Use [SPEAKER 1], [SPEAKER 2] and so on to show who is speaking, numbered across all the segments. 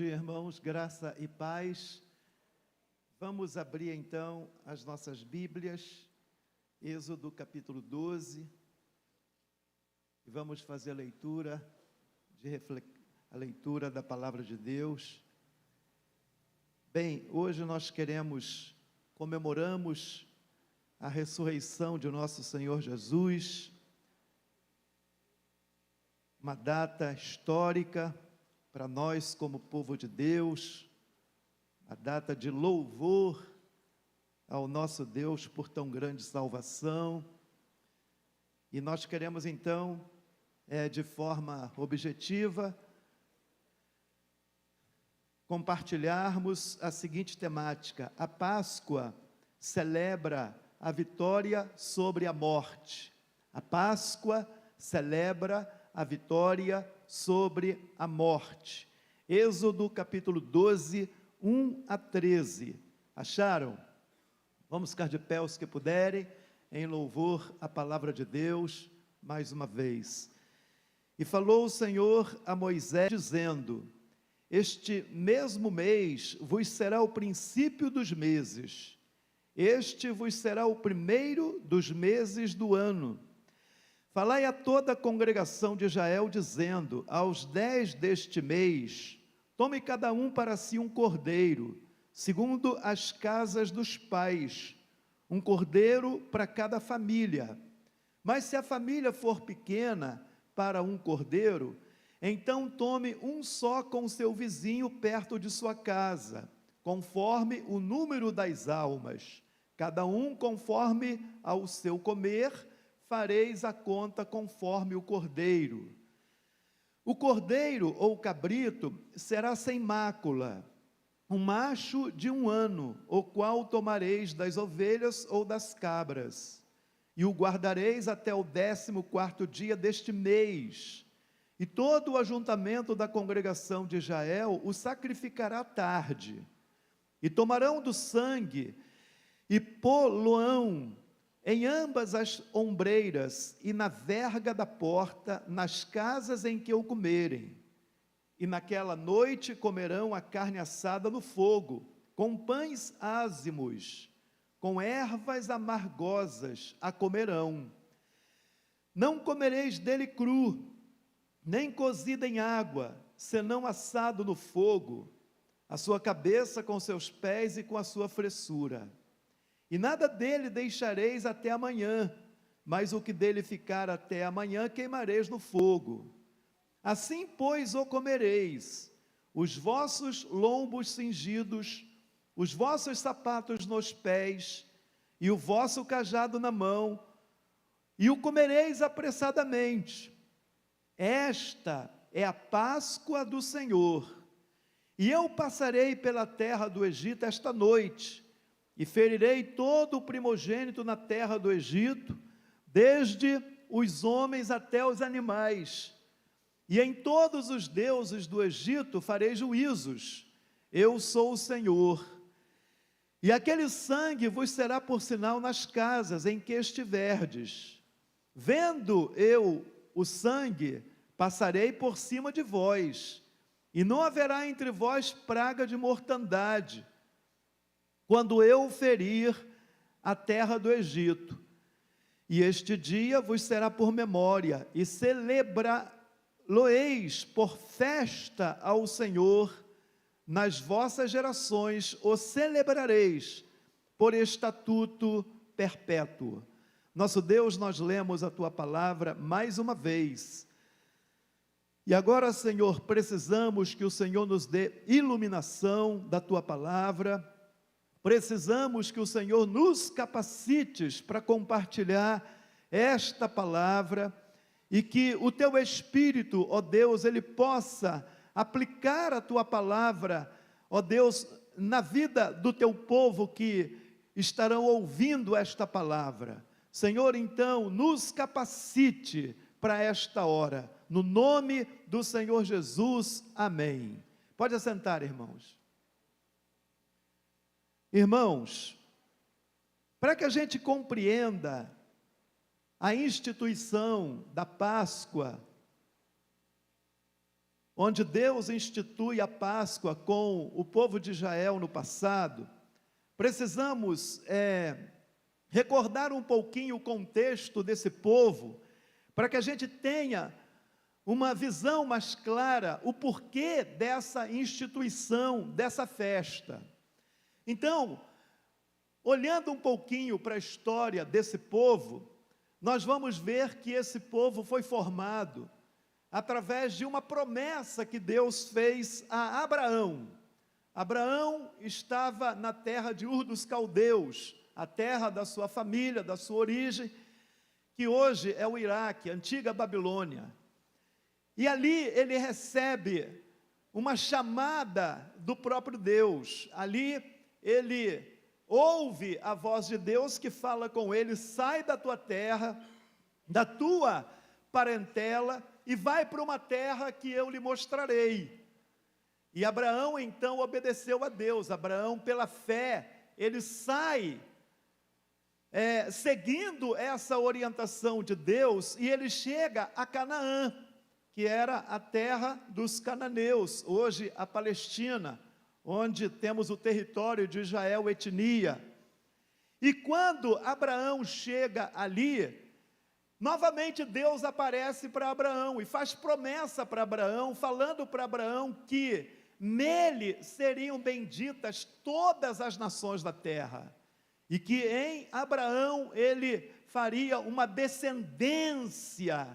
[SPEAKER 1] Irmãos, graça e paz. Vamos abrir então as nossas Bíblias, Êxodo capítulo 12, e vamos fazer a leitura da palavra de Deus. Bem, hoje nós comemoramos a ressurreição de nosso Senhor Jesus, uma data histórica para nós como povo de Deus, a data de louvor ao nosso Deus por tão grande salvação. E nós queremos então, de forma objetiva, compartilharmos a seguinte temática: a Páscoa celebra a vitória sobre a morte. A Páscoa celebra a vitória sobre a morte. Êxodo capítulo 12, 1 a 13. Acharam? Vamos ficar de pé os que puderem, em louvor à palavra de Deus, mais uma vez. E falou o Senhor a Moisés, dizendo: este mesmo mês vos será o princípio dos meses, este vos será o primeiro dos meses do ano. Falai a toda a congregação de Israel, dizendo: aos 10 deste mês, tome cada um para si um cordeiro, segundo as casas dos pais, um cordeiro para cada família. Mas se a família for pequena para um cordeiro, então tome um só com seu vizinho perto de sua casa, conforme o número das almas, cada um conforme ao seu comer, fareis a conta conforme o cordeiro. O cordeiro ou cabrito será sem mácula, um macho de 1 ano, o qual tomareis das ovelhas ou das cabras, e o guardareis até o 14º dia deste mês, e todo o ajuntamento da congregação de Israel o sacrificará à tarde, e tomarão do sangue, e pô-lo-ão em ambas as ombreiras e na verga da porta, nas casas em que o comerem. E naquela noite comerão a carne assada no fogo, com pães ázimos, com ervas amargosas a comerão. Não comereis dele cru, nem cozido em água, senão assado no fogo, a sua cabeça com seus pés e com a sua fressura. E nada dele deixareis até amanhã, mas o que dele ficar até amanhã queimareis no fogo. Assim, pois, o comereis, os vossos lombos cingidos, os vossos sapatos nos pés, e o vosso cajado na mão, e o comereis apressadamente. Esta é a Páscoa do Senhor. E eu passarei pela terra do Egito esta noite, e ferirei todo o primogênito na terra do Egito, desde os homens até os animais, e em todos os deuses do Egito farei juízos. Eu sou o Senhor. E aquele sangue vos será por sinal nas casas em que estiverdes. Vendo eu o sangue, passarei por cima de vós, e não haverá entre vós praga de mortandade, quando eu ferir a terra do Egito. E este dia vos será por memória, e celebra-lo-eis por festa ao Senhor, nas vossas gerações o celebrareis por estatuto perpétuo. Nosso Deus, nós lemos a Tua palavra mais uma vez, e agora, Senhor, precisamos que o Senhor nos dê iluminação da Tua palavra. Precisamos que o Senhor nos capacites para compartilhar esta palavra, e que o Teu Espírito, ó Deus, Ele possa aplicar a Tua palavra, ó Deus, na vida do Teu povo que estarão ouvindo esta palavra. Senhor, então, nos capacite para esta hora, no nome do Senhor Jesus, amém. Pode assentar, irmãos. Irmãos, para que a gente compreenda a instituição da Páscoa, onde Deus institui a Páscoa com o povo de Israel no passado, precisamos recordar um pouquinho o contexto desse povo, para que a gente tenha uma visão mais clara, o porquê dessa instituição, dessa festa. Então, olhando um pouquinho para a história desse povo, nós vamos ver que esse povo foi formado através de uma promessa que Deus fez a Abraão. Abraão estava na terra de Ur dos Caldeus, a terra da sua família, da sua origem, que hoje é o Iraque, a antiga Babilônia. E ali ele recebe uma chamada do próprio Deus. Ali ele ouve a voz de Deus que fala com ele: sai da tua terra, da tua parentela, e vai para uma terra que eu lhe mostrarei. E Abraão então obedeceu a Deus. Abraão, pela fé, ele sai seguindo essa orientação de Deus, e ele chega a Canaã, que era a terra dos cananeus, hoje a Palestina, onde temos o território de Israel, etnia. E quando Abraão chega ali, novamente Deus aparece para Abraão e faz promessa para Abraão, falando para Abraão que nele seriam benditas todas as nações da terra, e que em Abraão ele faria uma descendência.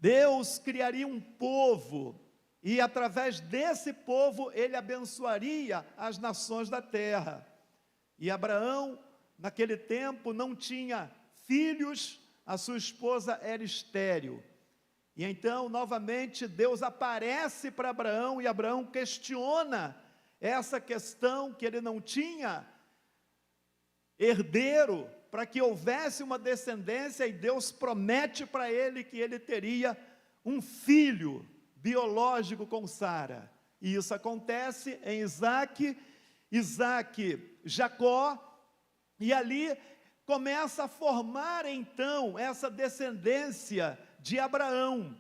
[SPEAKER 1] Deus criaria um povo, e através desse povo ele abençoaria as nações da terra. E Abraão, naquele tempo, não tinha filhos, a sua esposa era estéril. E então, novamente, Deus aparece para Abraão, e Abraão questiona essa questão que ele não tinha herdeiro, para que houvesse uma descendência, e Deus promete para ele que ele teria um filho biológico com Sara. E isso acontece em Isaac, Jacó, e ali começa a formar então essa descendência de Abraão.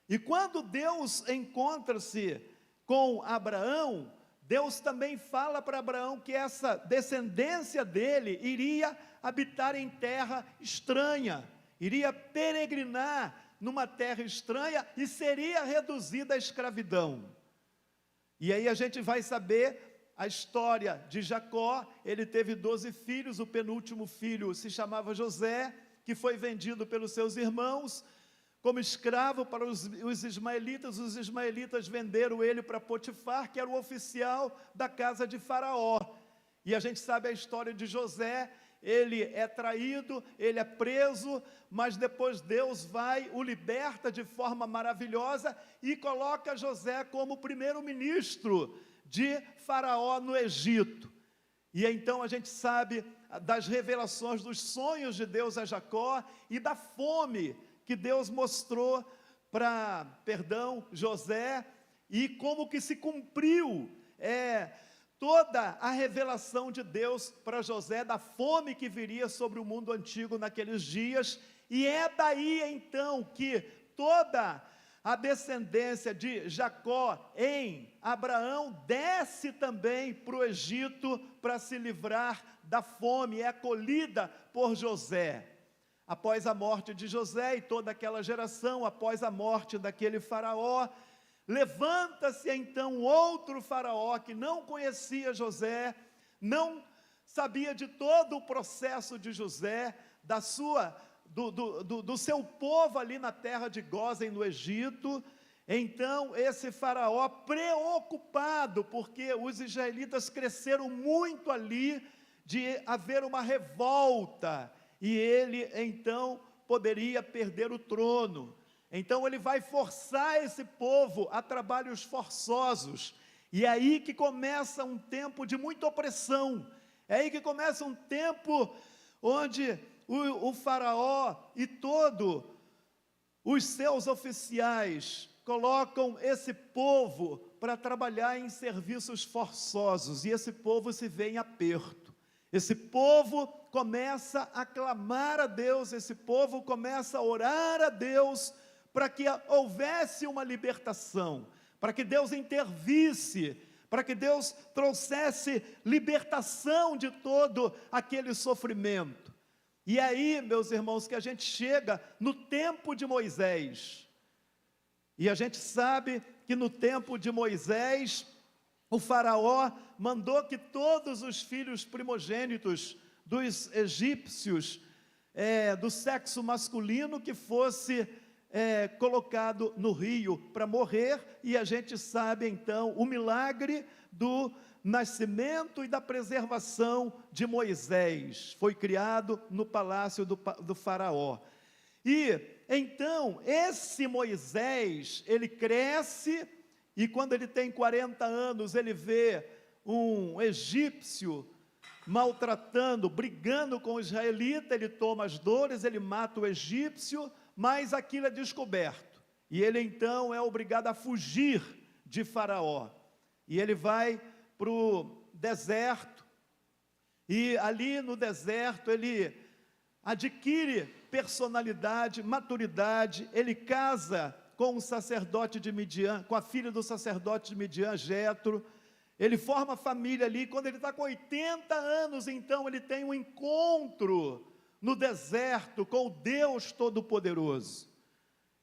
[SPEAKER 1] E quando Deus encontra-se com Abraão, Deus também fala para Abraão que essa descendência dele iria habitar em terra estranha, iria peregrinar numa terra estranha e seria reduzida à escravidão. E aí a gente vai saber a história de Jacó. Ele teve 12 filhos, o penúltimo filho se chamava José, que foi vendido pelos seus irmãos como escravo para os ismaelitas. Os ismaelitas venderam ele para Potifar, que era o oficial da casa de Faraó. E a gente sabe a história de José. Ele é traído, ele é preso, mas depois Deus o liberta de forma maravilhosa e coloca José como primeiro-ministro de Faraó no Egito. E então a gente sabe das revelações dos sonhos de Deus a Jacó e da fome que Deus mostrou para, José, e como que se cumpriu toda a revelação de Deus para José, da fome que viria sobre o mundo antigo naqueles dias. E é daí então que toda a descendência de Jacó em Abraão desce também para o Egito para se livrar da fome, é acolhida por José. Após a morte de José e toda aquela geração, após a morte daquele faraó, levanta-se então outro faraó que não conhecia José, não sabia de todo o processo de José, do seu povo ali na terra de Gósen, no Egito. Então esse faraó, preocupado, porque os israelitas cresceram muito ali, de haver uma revolta, e ele então poderia perder o trono. Então ele vai forçar esse povo a trabalhos forçosos, e é aí que começa um tempo de muita opressão, é aí que começa um tempo onde o faraó e todos os seus oficiais colocam esse povo para trabalhar em serviços forçosos, e esse povo se vê em aperto. Esse povo começa a clamar a Deus, esse povo começa a orar a Deus para que houvesse uma libertação, para que Deus intervisse, para que Deus trouxesse libertação de todo aquele sofrimento. E aí, meus irmãos, que a gente chega no tempo de Moisés, e a gente sabe que no tempo de Moisés, o faraó mandou que todos os filhos primogênitos dos egípcios, do sexo masculino, que fosse colocado no rio para morrer, e a gente sabe então o milagre do nascimento e da preservação de Moisés, foi criado no palácio do faraó. E então esse Moisés, ele cresce, e quando ele tem 40 anos, ele vê um egípcio maltratando, brigando com o israelita, ele toma as dores, ele mata o egípcio, mas aquilo é descoberto, e ele então é obrigado a fugir de Faraó, e ele vai para o deserto, e ali no deserto ele adquire personalidade, maturidade, ele casa com o sacerdote de Midian, com a filha do sacerdote de Midian, Jetro, ele forma família ali. Quando ele está com 80 anos, então ele tem um encontro no deserto com o Deus Todo-Poderoso.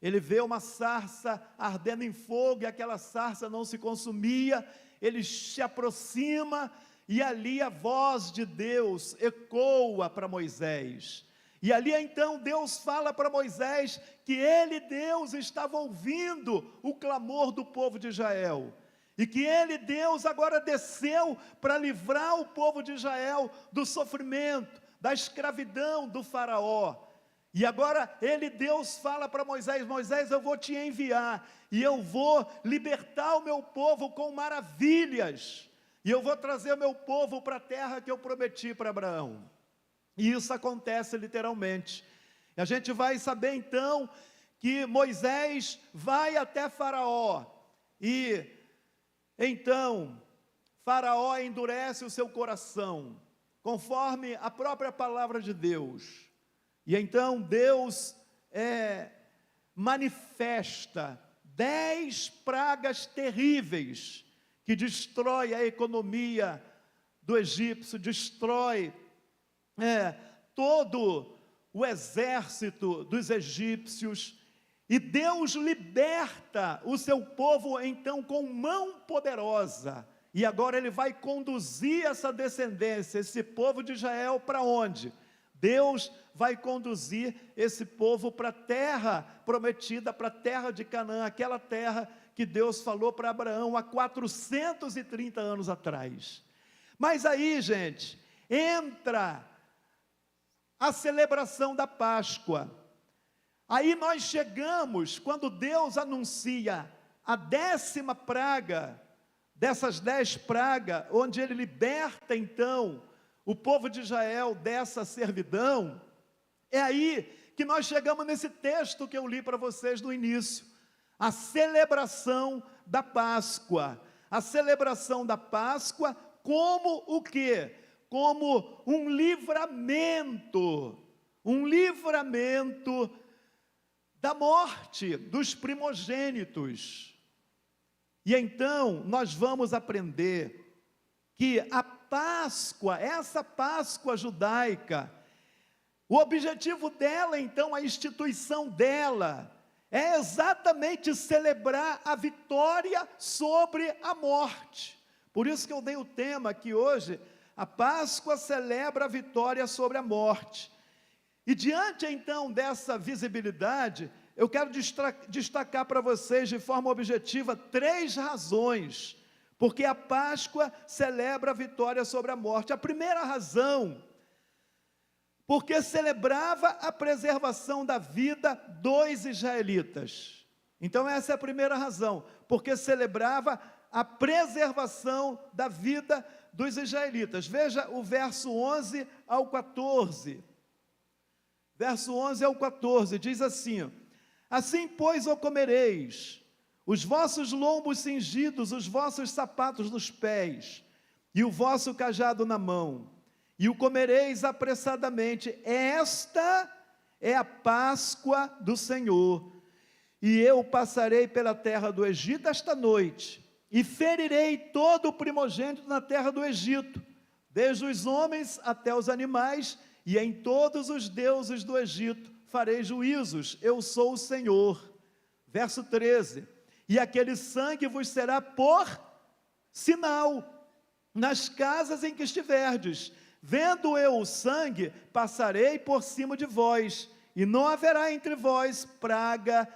[SPEAKER 1] Ele vê uma sarça ardendo em fogo, e aquela sarça não se consumia. Ele se aproxima, e ali a voz de Deus ecoa para Moisés. E ali então Deus fala para Moisés que ele, Deus, estava ouvindo o clamor do povo de Israel, e que ele, Deus, agora desceu para livrar o povo de Israel do sofrimento, da escravidão do faraó. E agora ele, Deus, fala para Moisés: Moisés, eu vou te enviar, e eu vou libertar o meu povo com maravilhas, e eu vou trazer o meu povo para a terra que eu prometi para Abraão. E isso acontece literalmente. A gente vai saber então que Moisés vai até Faraó, e então Faraó endurece o seu coração, conforme a própria palavra de Deus. E então Deus manifesta 10 pragas terríveis, que destrói a economia do egípcio, destrói todo o exército dos egípcios, e Deus liberta o seu povo então com mão poderosa. E agora ele vai conduzir essa descendência, esse povo de Israel, para onde? Deus vai conduzir esse povo para a terra prometida, para a terra de Canaã, aquela terra que Deus falou para Abraão há 430 anos atrás. Mas aí, gente, entra a celebração da Páscoa. Aí nós chegamos, quando Deus anuncia a 10ª praga, dessas 10 pragas, onde ele liberta então o povo de Israel dessa servidão. É aí que nós chegamos nesse texto que eu li para vocês no início, a celebração da Páscoa. A celebração da Páscoa como o quê? Como um livramento da morte dos primogênitos. E então nós vamos aprender que a Páscoa, essa Páscoa judaica, o objetivo dela então, a instituição dela, é exatamente celebrar a vitória sobre a morte. Por isso que eu dei o tema aqui hoje: a Páscoa celebra a vitória sobre a morte. E diante então dessa visibilidade, eu quero destacar para vocês de forma objetiva 3 razões porque a Páscoa celebra a vitória sobre a morte. A primeira razão, porque celebrava a preservação da vida dos israelitas. Então essa é a primeira razão, porque celebrava a preservação da vida dos israelitas. Veja o verso 11 ao 14. Verso 11 ao 14, diz assim: assim, pois, o comereis, os vossos lombos cingidos, os vossos sapatos nos pés, e o vosso cajado na mão, e o comereis apressadamente. Esta é a Páscoa do Senhor, E eu passarei pela terra do Egito esta noite, e ferirei todo o primogênito na terra do Egito, desde os homens até os animais, e em todos os deuses do Egito farei juízos, eu sou o Senhor. Verso 13, e aquele sangue vos será por sinal nas casas em que estiverdes. Vendo eu o sangue, passarei por cima de vós, e não haverá entre vós praga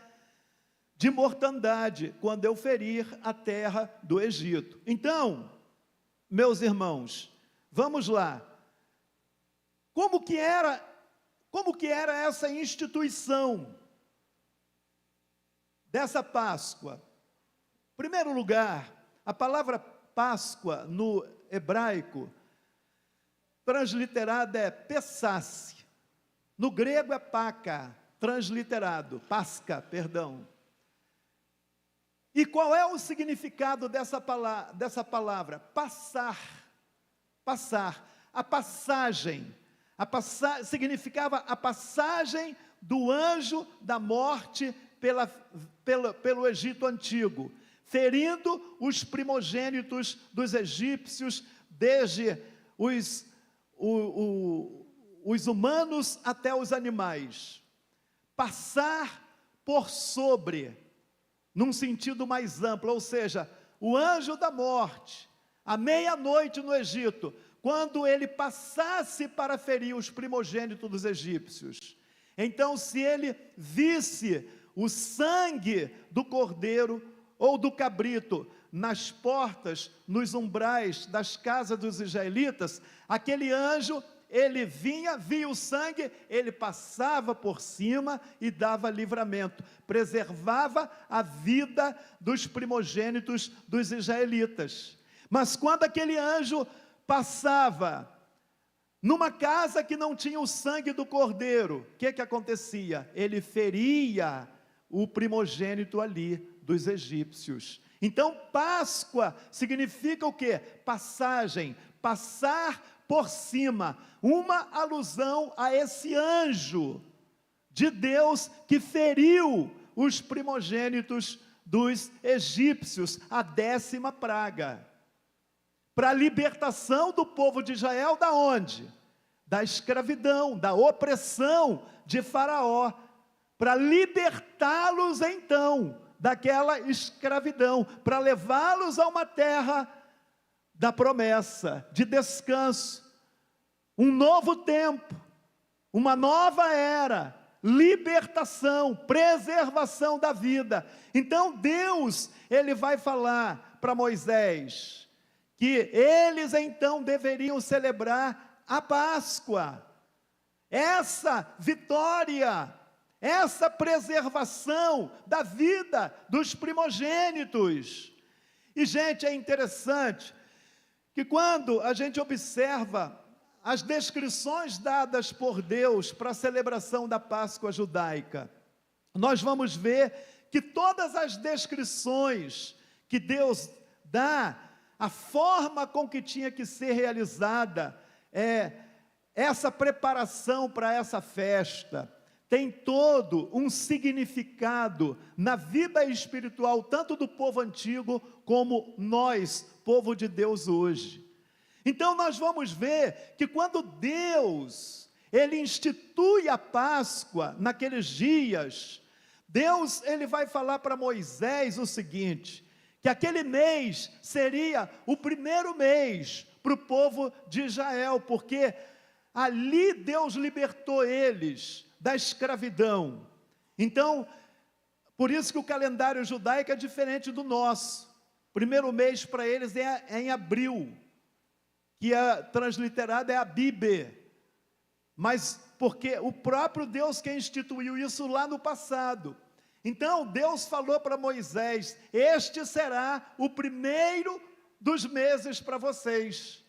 [SPEAKER 1] de mortandade, quando eu ferir a terra do Egito. Então, meus irmãos, vamos lá. Como que era essa instituição dessa Páscoa? Em primeiro lugar, a palavra Páscoa no hebraico, transliterada é Pessace. No grego é Paca, transliterado, Pasca, perdão. E qual é o significado dessa palavra? Passar. Passar. A passagem. Significava a passagem do anjo da morte pelo Egito antigo, ferindo os primogênitos dos egípcios, desde os humanos até os animais. Passar por sobre, num sentido mais amplo, ou seja, o anjo da morte, à meia-noite no Egito, quando ele passasse para ferir os primogênitos dos egípcios, então se ele visse o sangue do cordeiro ou do cabrito nas portas, nos umbrais das casas dos israelitas, aquele anjo, ele vinha, via o sangue, ele passava por cima e dava livramento, preservava a vida dos primogênitos dos israelitas. Mas quando aquele anjo passava numa casa que não tinha o sangue do cordeiro, o que acontecia? Ele feria o primogênito ali dos egípcios. Então, Páscoa significa o quê? Passagem, passar por cima, uma alusão a esse anjo de Deus que feriu os primogênitos dos egípcios, a 10ª praga, para a libertação do povo de Israel, da onde? Da escravidão, da opressão de Faraó, para libertá-los então daquela escravidão, para levá-los a uma terra da promessa, de descanso, um novo tempo, uma nova era, libertação, preservação da vida. Então Deus, ele vai falar para Moisés, que eles então deveriam celebrar a Páscoa, essa vitória, essa preservação da vida dos primogênitos. E gente, é interessante, que quando a gente observa as descrições dadas por Deus para a celebração da Páscoa judaica, nós vamos ver que todas as descrições que Deus dá, a forma com que tinha que ser realizada, essa preparação para essa festa, tem todo um significado na vida espiritual, tanto do povo antigo, como nós, povo de Deus hoje. Então nós vamos ver que quando Deus, ele institui a Páscoa naqueles dias, Deus, ele vai falar para Moisés o seguinte, que aquele mês seria o primeiro mês para o povo de Israel, porque ali Deus libertou eles da escravidão. Então, por isso que o calendário judaico é diferente do nosso. Primeiro mês para eles é em abril, que é transliterado é Abibe, mas porque o próprio Deus que instituiu isso lá no passado. Então Deus falou para Moisés, este será o primeiro dos meses para vocês,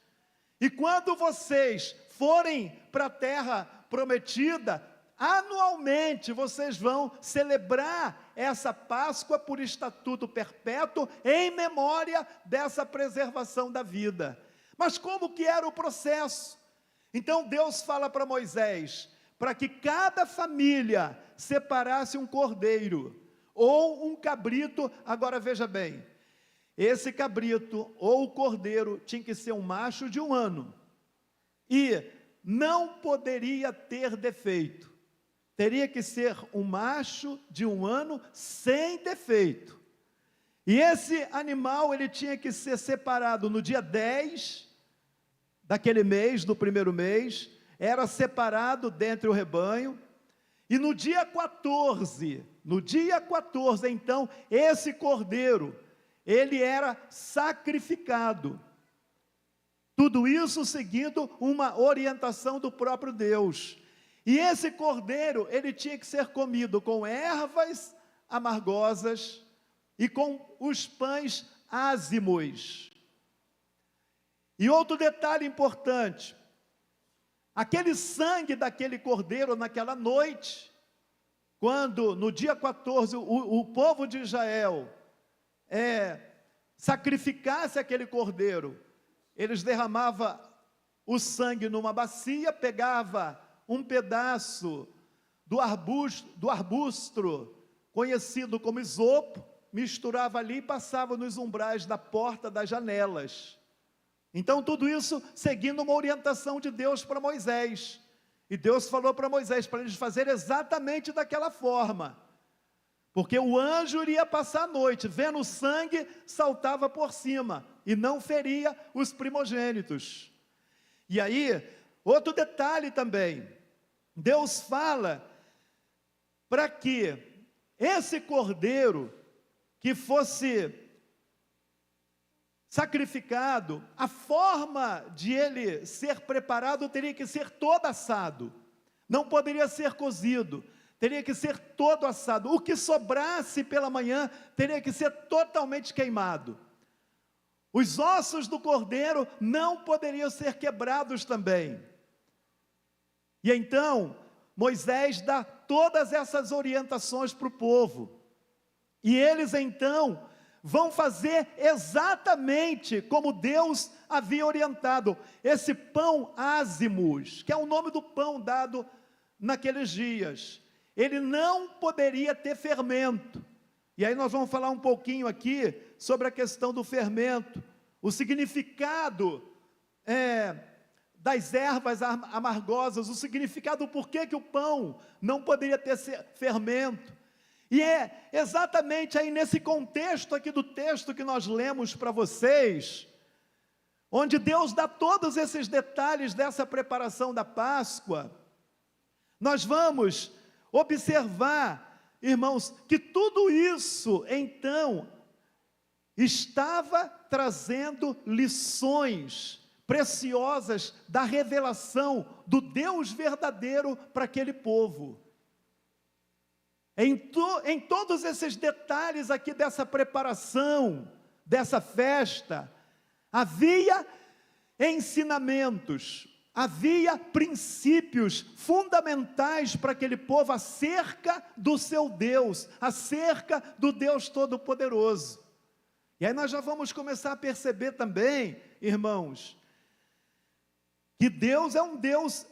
[SPEAKER 1] e quando vocês forem para a terra prometida, anualmente vocês vão celebrar essa Páscoa por estatuto perpétuo, em memória dessa preservação da vida. Mas como que era o processo? Então Deus fala para Moisés, para que cada família separasse um cordeiro. ou um cabrito. Agora veja bem, esse cabrito ou o cordeiro tinha que ser um macho de 1 ano, e não poderia ter defeito, teria que ser um macho de 1 ano sem defeito, e esse animal ele tinha que ser separado no dia 10 daquele mês, do primeiro mês, era separado dentre o rebanho, e no dia 14, então, esse cordeiro, ele era sacrificado, tudo isso seguindo uma orientação do próprio Deus, e esse cordeiro, ele tinha que ser comido com ervas amargosas, e com os pães ázimos. E outro detalhe importante, aquele sangue daquele cordeiro naquela noite, quando no dia 14 o povo de Israel sacrificasse aquele cordeiro, eles derramavam o sangue numa bacia, pegava um pedaço do arbusto conhecido como isopo, misturava ali e passava nos umbrais da porta, das janelas. Então tudo isso seguindo uma orientação de Deus para Moisés, e Deus falou para Moisés, para eles fazer exatamente daquela forma, porque o anjo iria passar a noite, vendo o sangue, saltava por cima, e não feria os primogênitos. E aí, outro detalhe também, Deus fala, para que esse cordeiro, que fosse sacrificado, a forma de ele ser preparado teria que ser todo assado, não poderia ser cozido, teria que ser todo assado, o que sobrasse pela manhã teria que ser totalmente queimado, os ossos do cordeiro não poderiam ser quebrados também. E então Moisés dá todas essas orientações para o povo, e eles então vão fazer exatamente como Deus havia orientado. Esse pão ázimos, que é o nome do pão dado naqueles dias, ele não poderia ter fermento. E aí nós vamos falar um pouquinho aqui sobre a questão do fermento, o significado das ervas amargosas, o significado do porquê que o pão não poderia ter fermento. E é exatamente aí nesse contexto aqui do texto que nós lemos para vocês, onde Deus dá todos esses detalhes dessa preparação da Páscoa, nós vamos observar, irmãos, que tudo isso, então, estava trazendo lições preciosas da revelação do Deus verdadeiro para aquele povo. Em todos esses detalhes aqui dessa preparação, dessa festa, havia ensinamentos, havia princípios fundamentais para aquele povo acerca do seu Deus, acerca do Deus Todo-Poderoso. E aí nós já vamos começar a perceber também, irmãos, que Deus é um Deus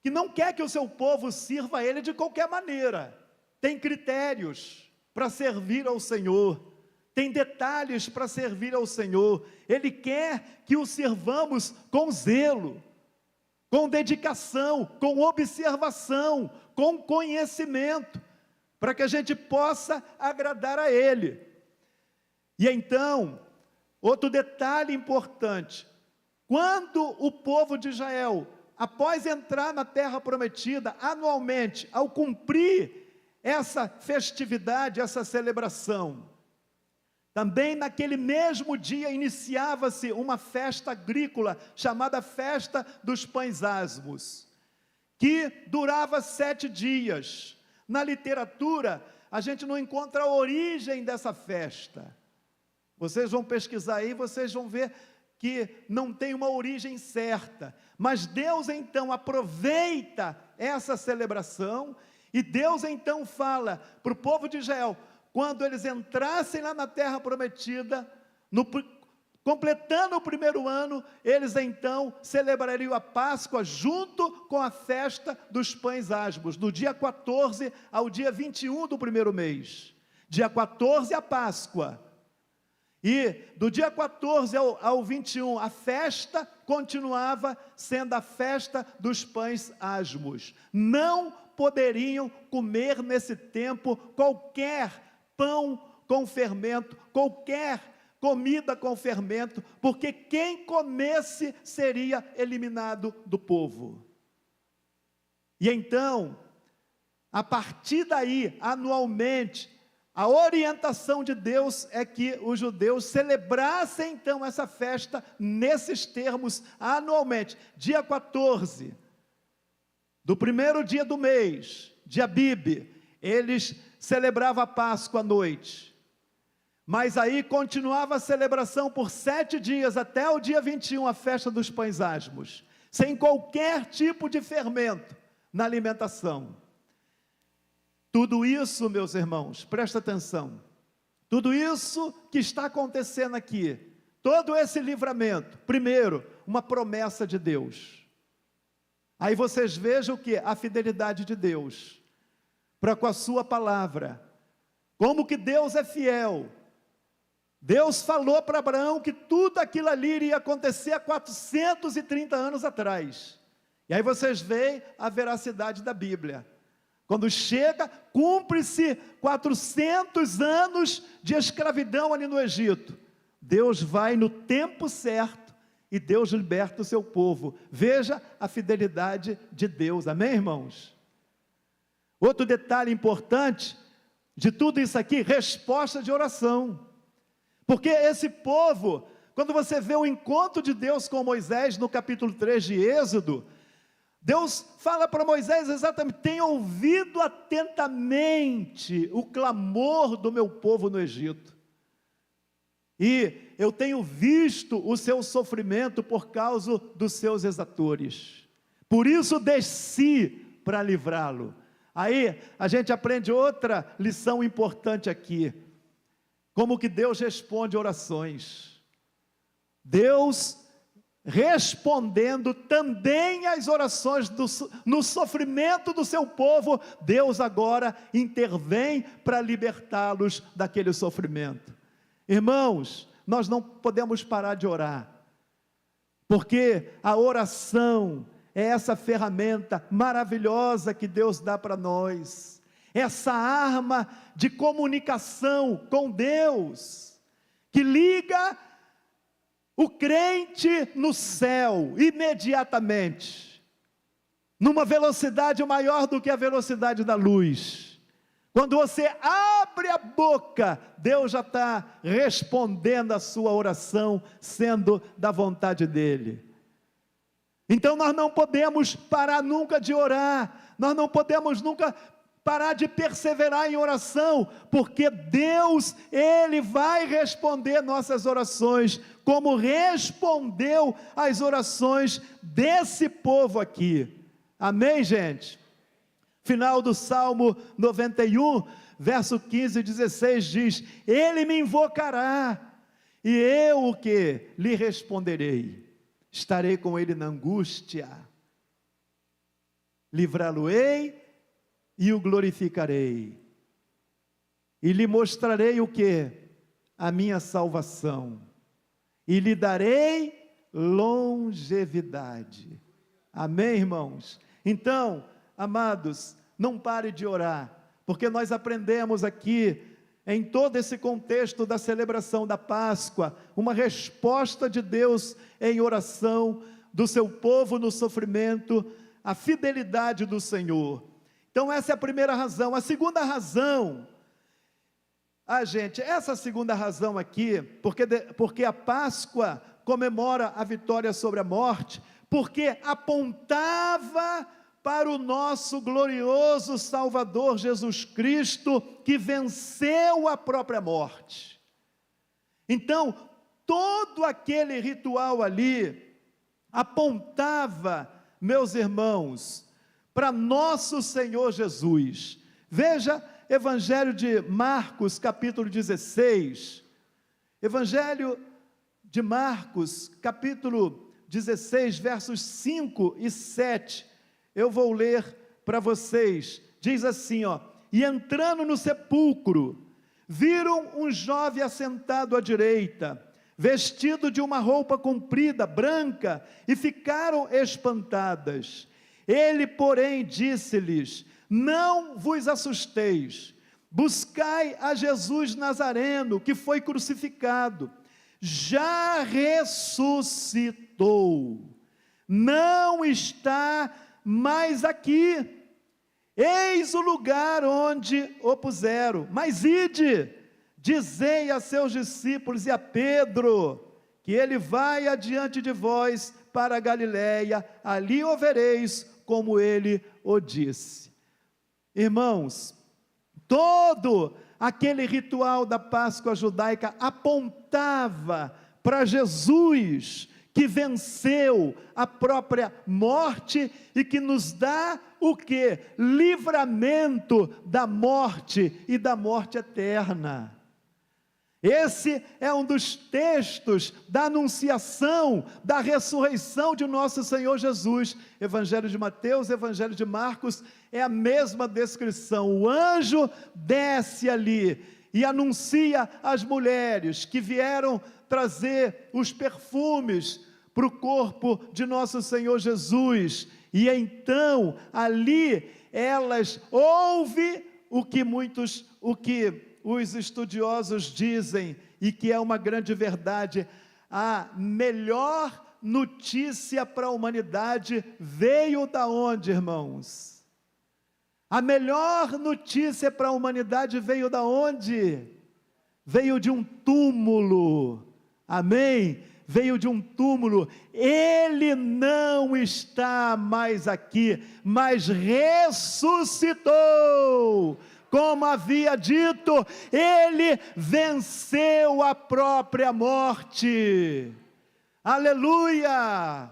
[SPEAKER 1] que não quer que o seu povo sirva a Ele de qualquer maneira. Tem critérios para servir ao Senhor, tem detalhes para servir ao Senhor. Ele quer que o sirvamos com zelo, com dedicação, com observação, com conhecimento, para que a gente possa agradar a Ele. E então, outro detalhe importante, quando o povo de Israel, após entrar na terra prometida, anualmente, ao cumprir essa festividade, essa celebração, também naquele mesmo dia iniciava-se uma festa agrícola, chamada Festa dos Pães Ázimos, que durava 7 dias. Na literatura, a gente não encontra a origem dessa festa. Vocês vão pesquisar aí, vocês vão ver que não tem uma origem certa, mas Deus então aproveita essa celebração, e Deus então fala para o povo de Israel, quando eles entrassem lá na terra prometida, completando o primeiro ano, eles então celebrariam a Páscoa junto com a festa dos pães ázimos, do dia 14 ao dia 21 do primeiro mês. Dia 14 a Páscoa. E do dia 14 ao 21, a festa continuava sendo a festa dos pães asmos. Não poderiam comer nesse tempo qualquer pão com fermento, qualquer comida com fermento, porque quem comesse seria eliminado do povo. E então, a partir daí, anualmente, a orientação de Deus é que os judeus celebrassem então essa festa nesses termos anualmente. Dia 14, do primeiro dia do mês, de Abib, eles celebravam a Páscoa à noite. Mas aí continuava a celebração por 7 dias, até o dia 21, a festa dos pães asmos, sem qualquer tipo de fermento na alimentação. Tudo isso, meus irmãos, presta atenção, tudo isso que está acontecendo aqui, todo esse livramento, primeiro, uma promessa de Deus. Aí vocês vejam o que? A fidelidade de Deus, para com a sua palavra, como que Deus é fiel. Deus falou para Abraão que tudo aquilo ali iria acontecer há 430 anos atrás, e aí vocês veem a veracidade da Bíblia. Quando chega, cumpre-se 400 anos de escravidão ali no Egito. Deus vai no tempo certo e Deus liberta o seu povo. Veja a fidelidade de Deus, amém, irmãos? Outro detalhe importante de tudo isso aqui, resposta de oração. Porque esse povo, quando você vê o encontro de Deus com Moisés no capítulo 3 de Êxodo, Deus fala para Moisés exatamente: tenha ouvido atentamente o clamor do meu povo no Egito, e eu tenho visto o seu sofrimento por causa dos seus exatores, por isso desci para livrá-lo. Aí a gente aprende outra lição importante aqui, como que Deus responde orações. Deus respondendo também às orações no sofrimento do seu povo, Deus agora intervém para libertá-los daquele sofrimento. Irmãos, nós não podemos parar de orar, porque a oração é essa ferramenta maravilhosa que Deus dá para nós, essa arma de comunicação com Deus, que liga o crente no céu, imediatamente, numa velocidade maior do que a velocidade da luz. Quando você abre a boca, Deus já está respondendo a sua oração, sendo da vontade dEle. Então nós não podemos parar nunca de orar, nós não podemos nunca parar de perseverar em oração, porque Deus, Ele vai responder nossas orações, como respondeu as orações desse povo aqui, amém, gente? Final do Salmo 91, verso 15 e 16 diz: Ele me invocará, e eu o que? Lhe responderei, estarei com Ele na angústia, livrá-lo-ei e o glorificarei, e lhe mostrarei o que? A minha salvação, e lhe darei longevidade. Amém, irmãos? Então, amados, não pare de orar, porque nós aprendemos aqui, em todo esse contexto da celebração da Páscoa, uma resposta de Deus em oração, do seu povo no sofrimento, a fidelidade do Senhor. Então essa é a primeira razão. A segunda razão, gente, essa segunda razão aqui, porque a Páscoa comemora a vitória sobre a morte, porque apontava para o nosso glorioso Salvador Jesus Cristo, que venceu a própria morte. Então, todo aquele ritual ali, apontava, meus irmãos, para nosso Senhor Jesus. Veja, Evangelho de Marcos, capítulo 16, Evangelho de Marcos, capítulo 16, versos 5 e 7, eu vou ler para vocês, diz assim, e entrando no sepulcro, viram um jovem assentado à direita, vestido de uma roupa comprida, branca, e ficaram espantadas. Ele, porém, disse-lhes: não vos assusteis, buscai a Jesus Nazareno, que foi crucificado, já ressuscitou, não está mais aqui, eis o lugar onde o puseram, mas ide, dizei a seus discípulos e a Pedro, que ele vai adiante de vós para a Galiléia, ali o vereis, como ele o disse. Irmãos, todo aquele ritual da Páscoa judaica apontava para Jesus, que venceu a própria morte e que nos dá o quê? Livramento da morte e da morte eterna. Esse é um dos textos da anunciação da ressurreição de nosso Senhor Jesus. Evangelho de Mateus, Evangelho de Marcos, é a mesma descrição. O anjo desce ali e anuncia às mulheres que vieram trazer os perfumes para o corpo de nosso Senhor Jesus. E então, ali, elas ouvem o que os estudiosos dizem, e que é uma grande verdade: a melhor notícia para a humanidade veio da onde, irmãos? A melhor notícia para a humanidade veio da onde? Veio de um túmulo, amém? Veio de um túmulo. Ele não está mais aqui, mas ressuscitou. Como havia dito, ele venceu a própria morte. Aleluia!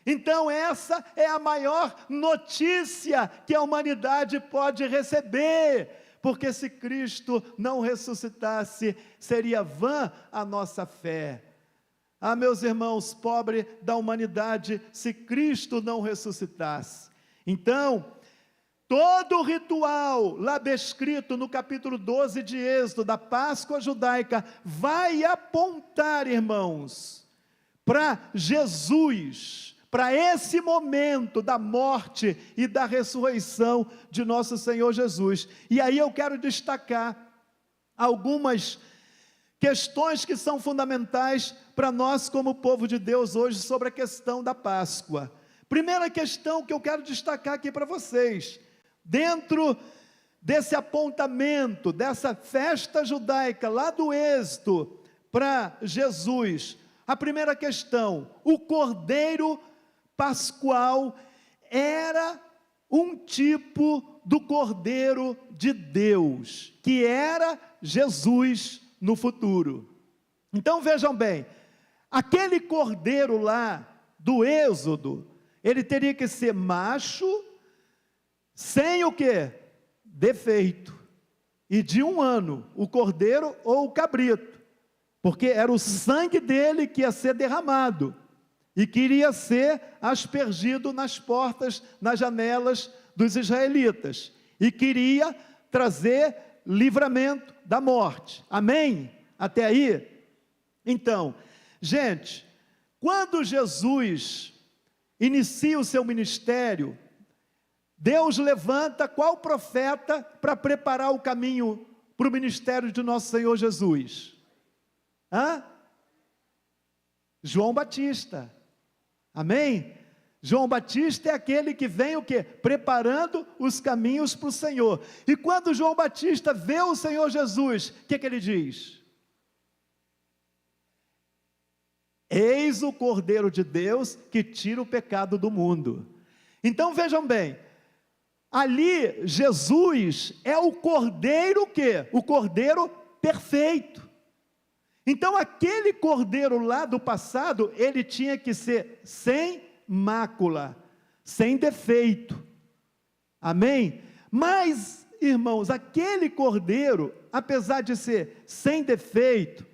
[SPEAKER 1] Então essa é a maior notícia que a humanidade pode receber, porque se Cristo não ressuscitasse, seria vã a nossa fé. Ah, meus irmãos, pobre da humanidade, se Cristo não ressuscitasse. Então, todo o ritual lá descrito no capítulo 12 de Êxodo, da Páscoa judaica, vai apontar, irmãos, para Jesus, para esse momento da morte e da ressurreição de nosso Senhor Jesus. E aí eu quero destacar algumas questões que são fundamentais para nós como povo de Deus hoje sobre a questão da Páscoa. Primeira questão que eu quero destacar aqui para vocês: dentro desse apontamento, dessa festa judaica lá do Êxodo para Jesus, a primeira questão: o cordeiro pascual era um tipo do cordeiro de Deus, que era Jesus no futuro. Então vejam bem, aquele cordeiro lá do Êxodo, ele teria que ser macho, sem o que? Defeito, e de 1 ano, o cordeiro ou o cabrito, porque era o sangue dele que ia ser derramado, e que iria ser aspergido nas portas, nas janelas dos israelitas, e queria trazer livramento da morte, amém? Até aí? Então, gente, quando Jesus inicia o seu ministério, Deus levanta qual profeta para preparar o caminho para o ministério de nosso Senhor Jesus? João Batista, amém? João Batista é aquele que vem o quê? Preparando os caminhos para o Senhor. E quando João Batista vê o Senhor Jesus, o que ele diz? Eis o Cordeiro de Deus que tira o pecado do mundo. Então vejam bem, ali Jesus é o Cordeiro o quê? O Cordeiro perfeito. Então aquele Cordeiro lá do passado, ele tinha que ser sem mácula, sem defeito, amém? Mas, irmãos, aquele cordeiro, apesar de ser sem defeito,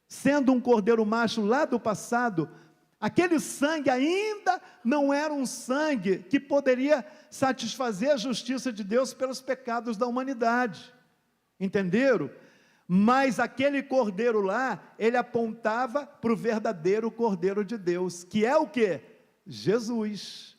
[SPEAKER 1] sendo um cordeiro macho lá do passado, aquele sangue ainda não era um sangue que poderia satisfazer a justiça de Deus pelos pecados da humanidade, entenderam? Mas aquele cordeiro lá, ele apontava para o verdadeiro Cordeiro de Deus, que é o quê? Jesus.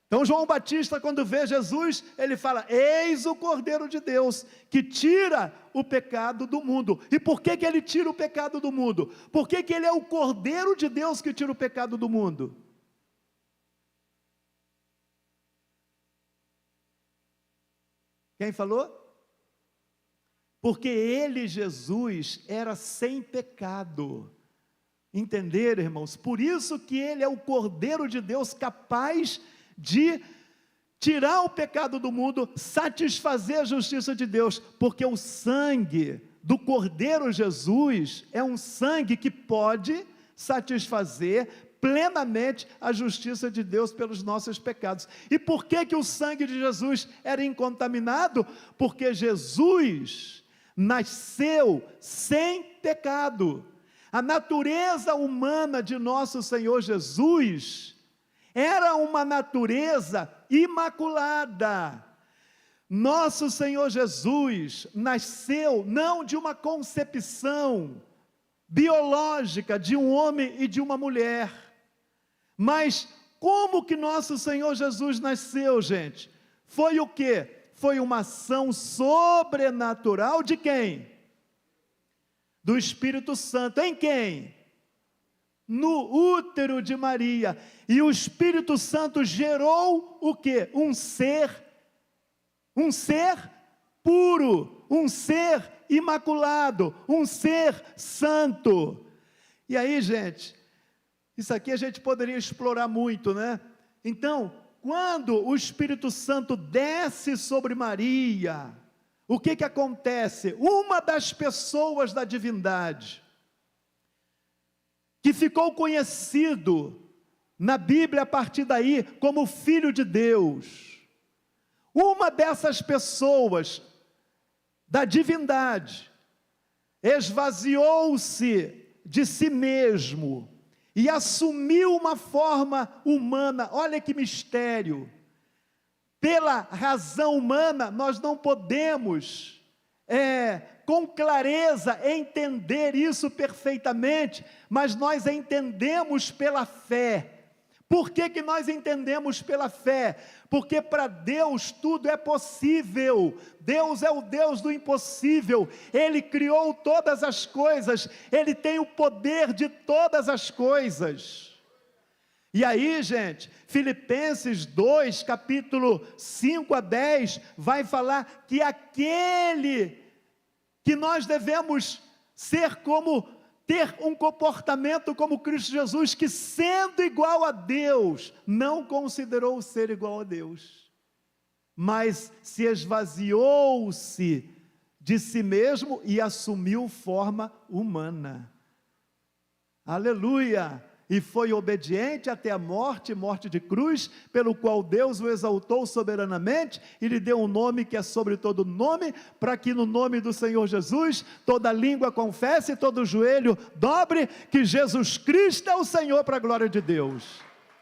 [SPEAKER 1] Então João Batista, quando vê Jesus, ele fala: eis o Cordeiro de Deus, que tira o pecado do mundo. E por que ele tira o pecado do mundo? Por que ele é o Cordeiro de Deus que tira o pecado do mundo? Quem falou? Porque ele, Jesus, era sem pecado. Entenderam, irmãos? Por isso que ele é o Cordeiro de Deus, capaz de tirar o pecado do mundo, satisfazer a justiça de Deus, porque o sangue do Cordeiro Jesus é um sangue que pode satisfazer plenamente a justiça de Deus pelos nossos pecados. E por que o sangue de Jesus era incontaminado? Porque Jesus nasceu sem pecado. A natureza humana de nosso Senhor Jesus era uma natureza imaculada. Nosso Senhor Jesus nasceu não de uma concepção biológica de um homem e de uma mulher, mas como que nosso Senhor Jesus nasceu, gente? Foi o quê? Foi uma ação sobrenatural de quem? Do Espírito Santo. Em quem? No útero de Maria. E o Espírito Santo gerou o quê? Um ser puro, um ser imaculado, um ser santo. E aí, gente, isso aqui a gente poderia explorar muito, né? Então, quando o Espírito Santo desce sobre Maria, o que acontece? Uma das pessoas da divindade, que ficou conhecido na Bíblia a partir daí como Filho de Deus, uma dessas pessoas da divindade, esvaziou-se de si mesmo, e assumiu uma forma humana. Olha que mistério, pela razão humana nós não podemos com clareza entender isso perfeitamente, mas nós entendemos pela fé. Por que nós entendemos pela fé? Porque para Deus tudo é possível. Deus é o Deus do impossível. Ele criou todas as coisas, Ele tem o poder de todas as coisas. E aí, gente, Filipenses 2, capítulo 5 a 10, vai falar que aquele que nós devemos ser como, ter um comportamento como Cristo Jesus, que sendo igual a Deus, não considerou ser igual a Deus, mas se esvaziou-se de si mesmo e assumiu forma humana. Aleluia! E foi obediente até a morte, morte de cruz, pelo qual Deus o exaltou soberanamente, e lhe deu um nome que é sobre todo nome, para que no nome do Senhor Jesus, toda língua confesse, todo joelho dobre, que Jesus Cristo é o Senhor, para a glória de Deus.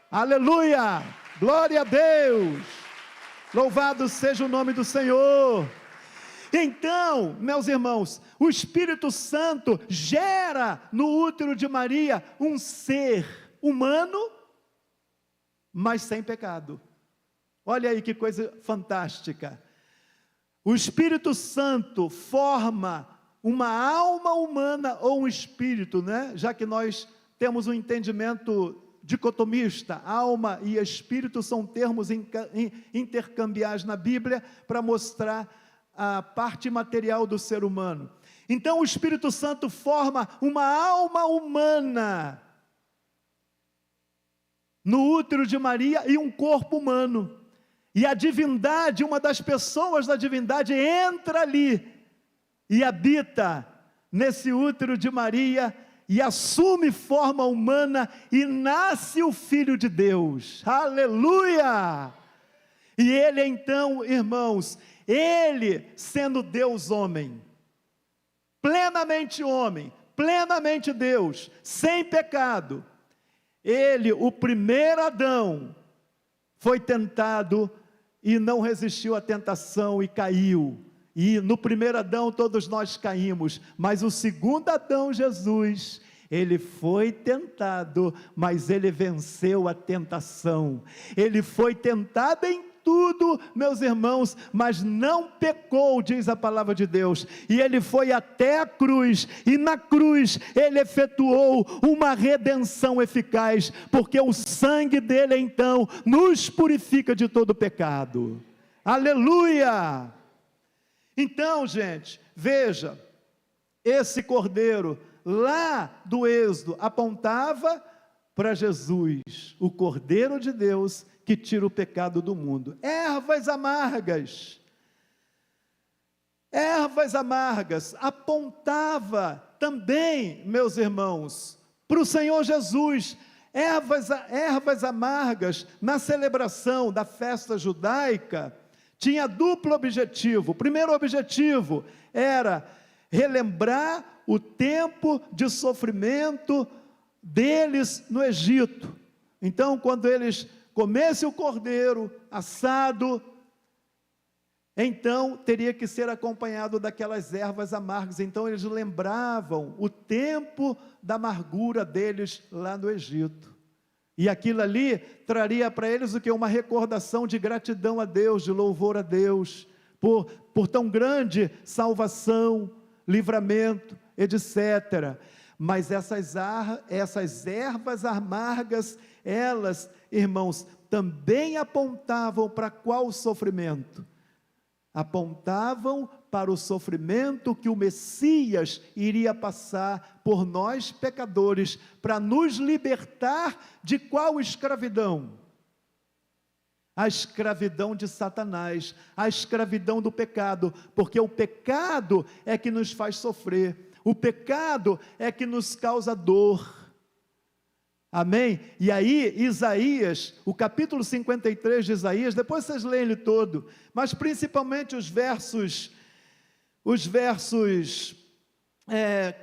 [SPEAKER 1] Aleluia! Glória a Deus! Louvado seja o nome do Senhor! Então, meus irmãos, o Espírito Santo gera no útero de Maria um ser humano, mas sem pecado. Olha aí que coisa fantástica. O Espírito Santo forma uma alma humana ou um espírito, né? Já que nós temos um entendimento dicotomista, alma e espírito são termos intercambiais na Bíblia para mostrar a parte material do ser humano. Então o Espírito Santo forma uma alma humana no útero de Maria e um corpo humano, e a divindade, uma das pessoas da divindade entra ali e habita nesse útero de Maria e assume forma humana e nasce o Filho de Deus. Aleluia! E ele então, irmãos, ele sendo Deus homem, plenamente Deus, sem pecado, ele, o primeiro Adão, foi tentado e não resistiu à tentação e caiu. E no primeiro Adão todos nós caímos, mas o segundo Adão, Jesus, ele foi tentado, mas ele venceu a tentação. Ele foi tentado em tudo, meus irmãos, mas não pecou, diz a palavra de Deus. E ele foi até a cruz, e na cruz ele efetuou uma redenção eficaz, porque o sangue dele então nos purifica de todo pecado. Aleluia! Então, gente, veja, esse cordeiro lá do Êxodo apontava para Jesus, o Cordeiro de Deus que tira o pecado do mundo. Ervas amargas apontava também, meus irmãos, para o Senhor Jesus. Ervas amargas na celebração da festa judaica tinha duplo objetivo. O primeiro objetivo era relembrar o tempo de sofrimento deles no Egito. Então, quando eles comessem o cordeiro assado, então teria que ser acompanhado daquelas ervas amargas. Então eles lembravam o tempo da amargura deles lá no Egito. E aquilo ali traria para eles o que? Uma recordação de gratidão a Deus, de louvor a Deus, por tão grande salvação, livramento, etc. Mas essas ervas amargas, elas, irmãos, também apontavam para qual sofrimento? Apontavam para o sofrimento que o Messias iria passar por nós pecadores, para nos libertar de qual escravidão? A escravidão de Satanás, a escravidão do pecado, porque o pecado é que nos faz sofrer, o pecado é que nos causa dor. Amém? E aí, Isaías, o capítulo 53 de Isaías, depois vocês leem ele todo, mas principalmente os versos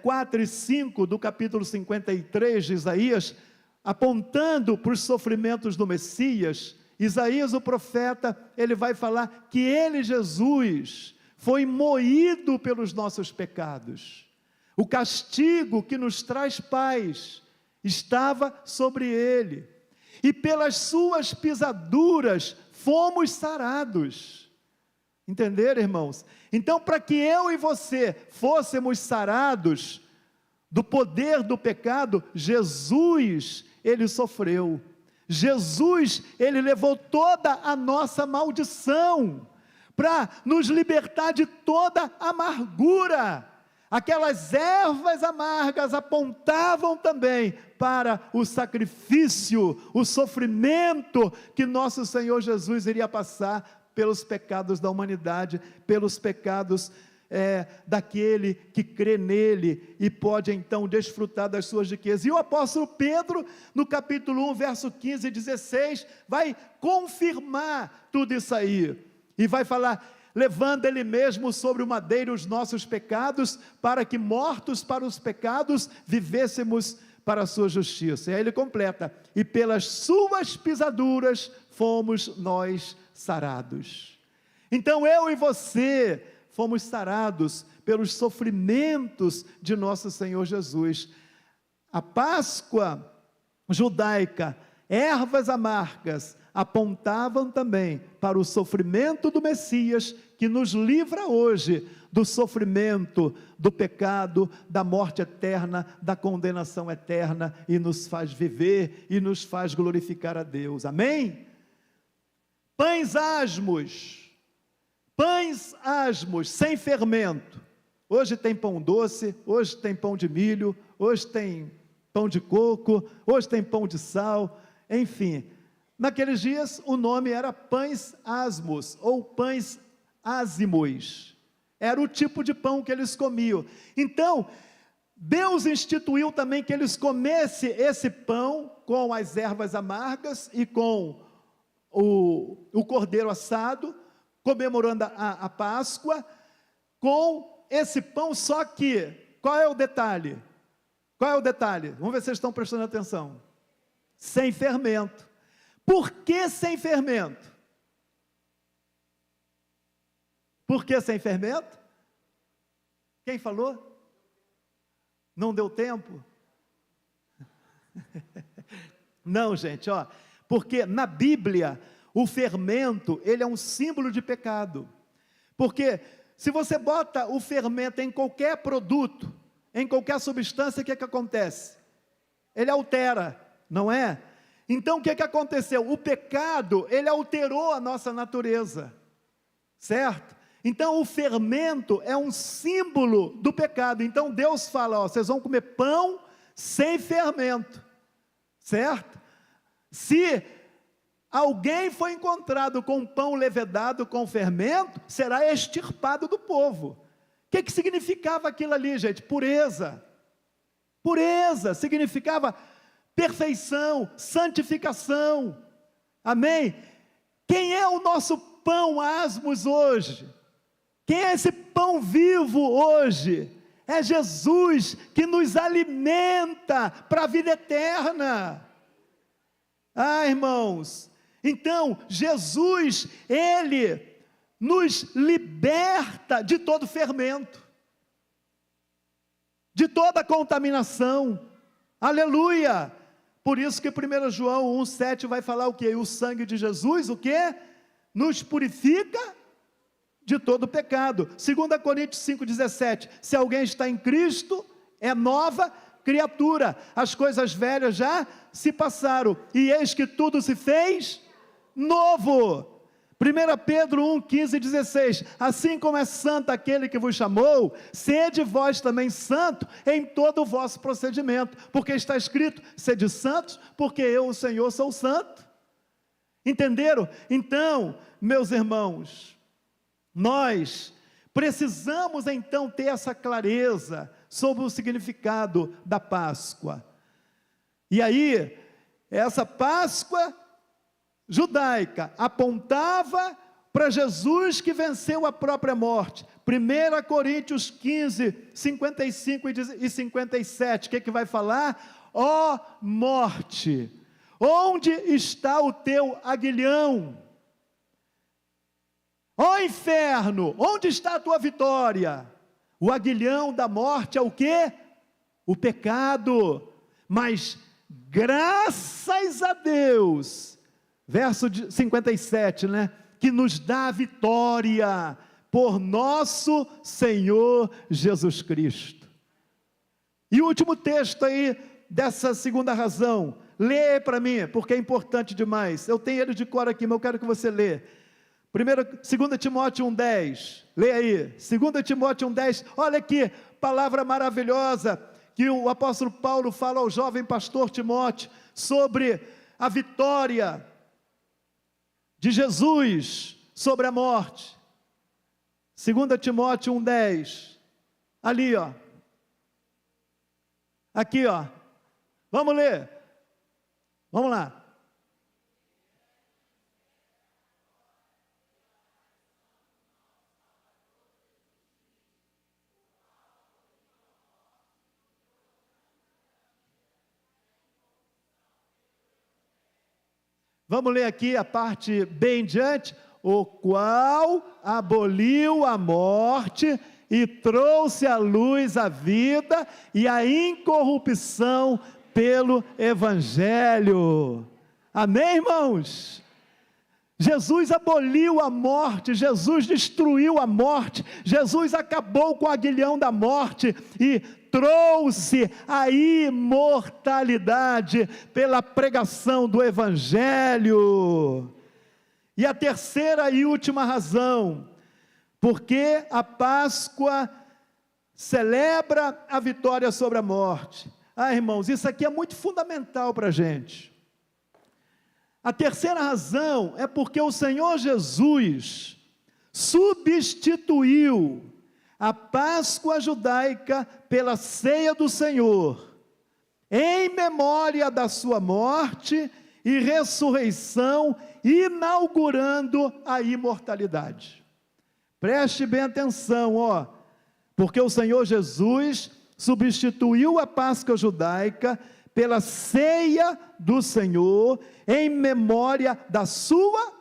[SPEAKER 1] 4 e 5 do capítulo 53 de Isaías, apontando para os sofrimentos do Messias. Isaías, o profeta, ele vai falar que ele, Jesus, foi moído pelos nossos pecados. O castigo que nos traz paz estava sobre ele, e pelas suas pisaduras fomos sarados. Entenderam, irmãos? Então, para que eu e você fôssemos sarados do poder do pecado, Jesus, ele sofreu. Jesus, ele levou toda a nossa maldição, para nos libertar de toda amargura. Aquelas ervas amargas apontavam também para o sacrifício, o sofrimento que nosso Senhor Jesus iria passar pelos pecados da humanidade, pelos pecados daquele que crê nele e pode então desfrutar das suas riquezas. E o apóstolo Pedro, no capítulo 1, verso 15 e 16, vai confirmar tudo isso aí, e vai falar: levando ele mesmo sobre o madeiro os nossos pecados, para que mortos para os pecados, vivêssemos para a sua justiça. E aí ele completa: e pelas suas pisaduras fomos nós sarados. Então eu e você fomos sarados pelos sofrimentos de nosso Senhor Jesus. A Páscoa judaica, ervas amargas, apontavam também para o sofrimento do Messias, que nos livra hoje do sofrimento, do pecado, da morte eterna, da condenação eterna, e nos faz viver e nos faz glorificar a Deus. Amém? Pães asmos, sem fermento. Hoje tem pão doce, hoje tem pão de milho, hoje tem pão de coco, hoje tem pão de sal, enfim. Naqueles dias o nome era pães asmos, ou pães ázimos. Era o tipo de pão que eles comiam. Então, Deus instituiu também que eles comessem esse pão com as ervas amargas e com o cordeiro assado, comemorando a Páscoa, com esse pão. Só que, qual é o detalhe? Qual é o detalhe? Vamos ver se vocês estão prestando atenção. Sem fermento. Por que sem fermento? Por que sem fermento? Quem falou? Não deu tempo? Não, gente, ó, porque na Bíblia, o fermento, ele é um símbolo de pecado, porque se você bota o fermento em qualquer produto, em qualquer substância, o que acontece? Ele altera, não é? Então o que aconteceu? O pecado, ele alterou a nossa natureza, certo? Então o fermento é um símbolo do pecado. Então Deus fala, ó, vocês vão comer pão sem fermento, certo? Se alguém foi encontrado com pão levedado com fermento, será extirpado do povo. O que significava aquilo ali, gente? Pureza. Pureza significava perfeição, santificação. Amém? Quem é o nosso pão asmos hoje? Quem é esse pão vivo hoje? É Jesus que nos alimenta para a vida eterna. Ah, irmãos, então Jesus, Ele nos liberta de todo fermento, de toda contaminação, aleluia. Por isso que 1 João 1,7 vai falar o quê? O sangue de Jesus, o quê? Nos purifica de todo pecado. 2 Coríntios 5,17, se alguém está em Cristo, é nova criatura, as coisas velhas já se passaram, e eis que tudo se fez novo. 1 Pedro 1,15 e 16, assim como é santo aquele que vos chamou, sede vós também santo em todo o vosso procedimento, porque está escrito, sede santos, porque eu, o Senhor, sou santo. Entenderam? Então, meus irmãos, nós precisamos então ter essa clareza sobre o significado da Páscoa. E aí, essa Páscoa judaica apontava para Jesus que venceu a própria morte. 1 Coríntios 15, 55 e 57, o que vai falar? Ó morte, onde está o teu aguilhão? Ó inferno, onde está a tua vitória? O aguilhão da morte é o quê? O pecado. Mas graças a Deus, verso 57, né? Que nos dá a vitória por nosso Senhor Jesus Cristo. E o último texto aí, dessa segunda razão, lê para mim, porque é importante demais. Eu tenho ele de cor aqui, mas eu quero que você lê. 2 Timóteo 1,10, leia aí, 2 Timóteo 1,10, olha que palavra maravilhosa, que o apóstolo Paulo fala ao jovem pastor Timóteo, sobre a vitória de Jesus sobre a morte. 2 Timóteo 1,10, ali ó, aqui ó, vamos ler, vamos lá. Vamos ler aqui a parte bem diante, o qual aboliu a morte e trouxe à luz a vida e a incorrupção pelo Evangelho. Amém, irmãos? Jesus aboliu a morte, Jesus destruiu a morte, Jesus acabou com o aguilhão da morte e trouxe a imortalidade pela pregação do Evangelho. E a terceira e última razão, porque a Páscoa celebra a vitória sobre a morte. Ah, irmãos, isso aqui é muito fundamental para a gente. A terceira razão é porque o Senhor Jesus substituiu a Páscoa judaica pela ceia do Senhor, em memória da sua morte e ressurreição, inaugurando a imortalidade. Preste bem atenção, ó, porque o Senhor Jesus substituiu a Páscoa judaica pela ceia do Senhor, em memória da sua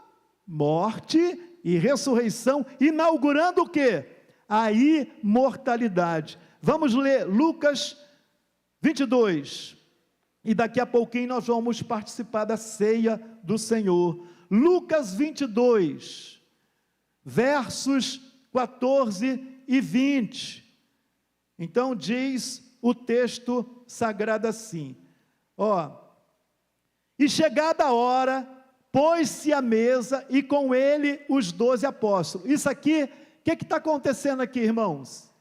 [SPEAKER 1] morte e ressurreição, inaugurando o quê? A imortalidade. Vamos ler Lucas 22, e daqui a pouquinho nós vamos participar da ceia do Senhor. Lucas 22, versos 14 e 20, então diz o texto sagrado assim, e chegada a hora, pôs-se à mesa, e com ele os 12 apóstolos. Isso aqui, o que está acontecendo aqui, irmãos?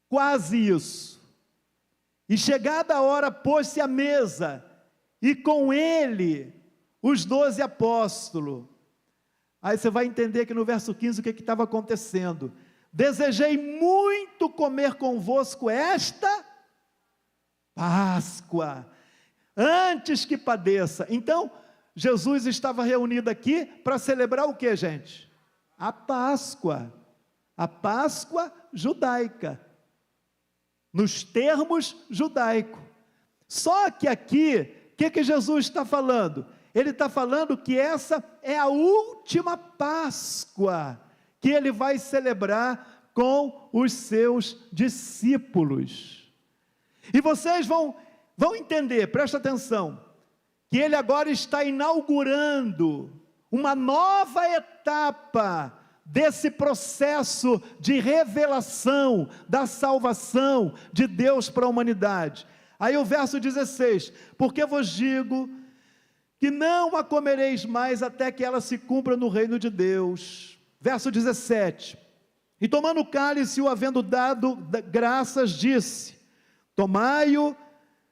[SPEAKER 1] Quase isso. E chegada a hora, pôs-se à mesa, e com ele os 12 apóstolos. Aí você vai entender que no verso 15 o que estava acontecendo. Desejei muito comer convosco esta Páscoa, antes que padeça. Então, Jesus estava reunido aqui para celebrar o que, gente? A Páscoa judaica, nos termos judaicos. Só que aqui, o que Jesus está falando? Ele está falando que essa é a última Páscoa que ele vai celebrar com os seus discípulos. E vocês vão entender, presta atenção, que ele agora está inaugurando uma nova etapa desse processo de revelação da salvação de Deus para a humanidade. Aí o verso 16, porque vos digo que não a comereis mais até que ela se cumpra no reino de Deus. Verso 17, e tomando o cálice, o havendo dado graças, disse, tomai-o,